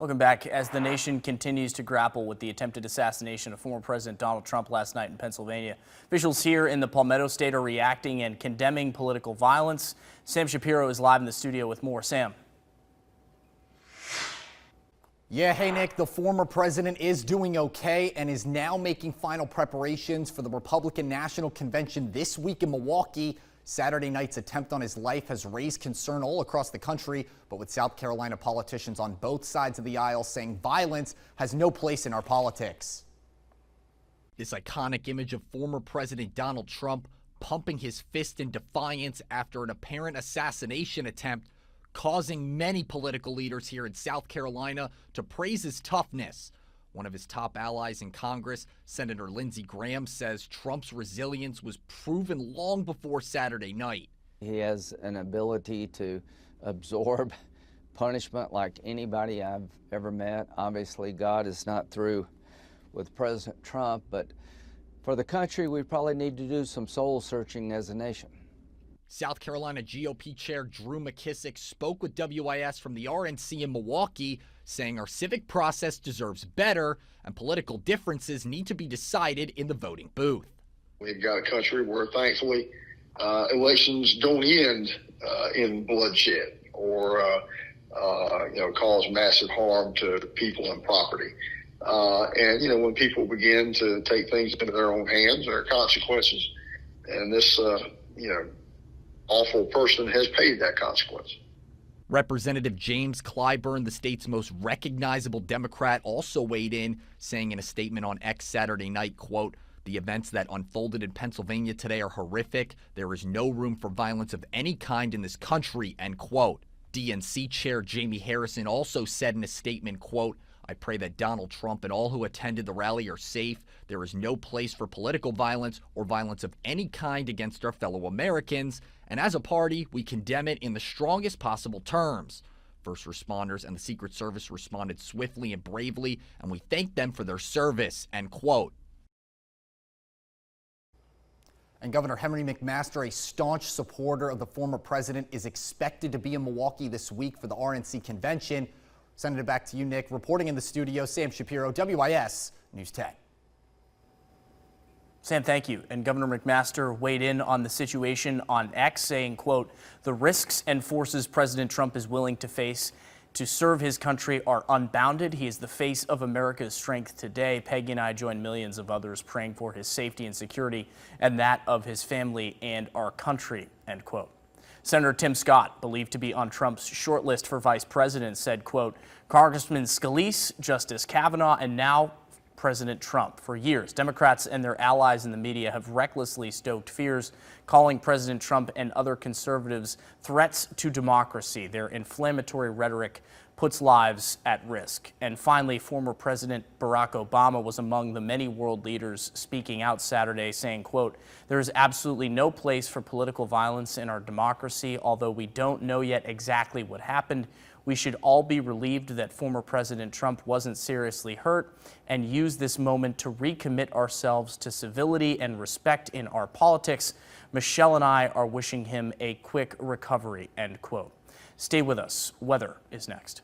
Welcome back. As the nation continues to grapple with the attempted assassination of former President Donald Trump last night in Pennsylvania, officials here in the Palmetto State are reacting and condemning political violence. Sam Shapiro is live in the studio with more. Sam. Yeah, hey Nick, the former president is doing okay and is now making final preparations for the Republican National Convention this week in Milwaukee. Saturday night's attempt on his life has raised concern all across the country, but with South Carolina politicians on both sides of the aisle saying violence has no place in our politics. This iconic image of former President Donald Trump pumping his fist in defiance after an apparent assassination attempt, causing many political leaders here in South Carolina to praise his toughness. One of his top allies in Congress, Senator Lindsey Graham, says Trump's resilience was proven long before Saturday night. He has an ability to absorb punishment like anybody I've ever met. Obviously, God is not through with President Trump, but for the country, we probably need to do some soul searching as a nation. South Carolina GOP Chair Drew McKissick spoke with WIS from the RNC in Milwaukee, saying our civic process deserves better and political differences need to be decided in the voting booth. We've got a country where, thankfully, elections don't end in bloodshed or cause massive harm to people and property. And when people begin to take things into their own hands, there are consequences. And this, awful person has paid that consequence. Representative James Clyburn, the state's most recognizable Democrat, also weighed in, saying in a statement on X Saturday night, quote, "The events that unfolded in Pennsylvania today are horrific. There is no room for violence of any kind in this country," end quote. DNC Chair Jamie Harrison also said in a statement, quote, "I pray that Donald Trump and all who attended the rally are safe. There is no place for political violence or violence of any kind against our fellow Americans. And as a party, we condemn it in the strongest possible terms. First responders and the Secret Service responded swiftly and bravely, and we thank them for their service," end quote. And Governor Henry McMaster, a staunch supporter of the former president, is expected to be in Milwaukee this week for the RNC convention. Sending it back to you, Nick. Reporting in the studio, Sam Shapiro, WIS News 10. Sam, thank you. And Governor McMaster weighed in on the situation on X, saying, quote, "The risks and forces President Trump is willing to face to serve his country are unbounded. He is the face of America's strength today. Peggy and I join millions of others praying for his safety and security and that of his family and our country," end quote. Senator Tim Scott, believed to be on Trump's short list for vice president, said, quote, "Congressman Scalise, Justice Kavanaugh, and now President Trump. For years, Democrats and their allies in the media have recklessly stoked fears, calling President Trump and other conservatives threats to democracy. Their inflammatory rhetoric puts lives at risk." And finally, former President Barack Obama was among the many world leaders speaking out Saturday, saying, quote, "There is absolutely no place for political violence in our democracy. Although we don't know yet exactly what happened, we should all be relieved that former President Trump wasn't seriously hurt and use this moment to recommit ourselves to civility and respect in our politics. Michelle and I are wishing him a quick recovery," end quote. Stay with us. Weather is next.